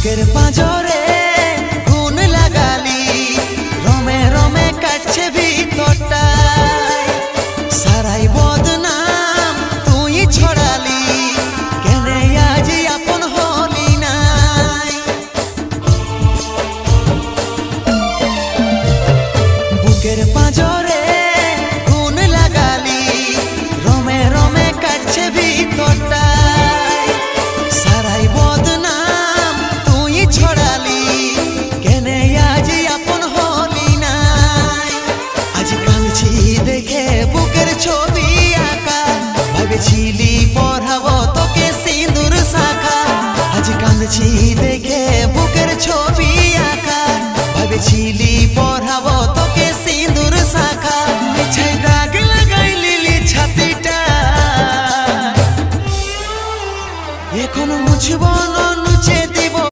বুকের পাঁজরে গুণ লাগালি রমে রমে কাটছে ভিতরটায় সারাই বদনাম তুই ছড়ালি কেনে আজ আপন হলি নাই বুকের পাঁজরে গুণ লাগালি রমে রমে কাটছে ভিতরটায় সারাই বদনাম তুই ছড়ালি কেনে আজ আপন হলি নাই আজ কাঁদছি দেখে বুকের ছবি আঁকা ভেবেছিলি পড়াবো তোকে সিঁদুর শাখা আজ কাঁদছি দেখে বুকের ছবি আঁকা ভেবেছিলি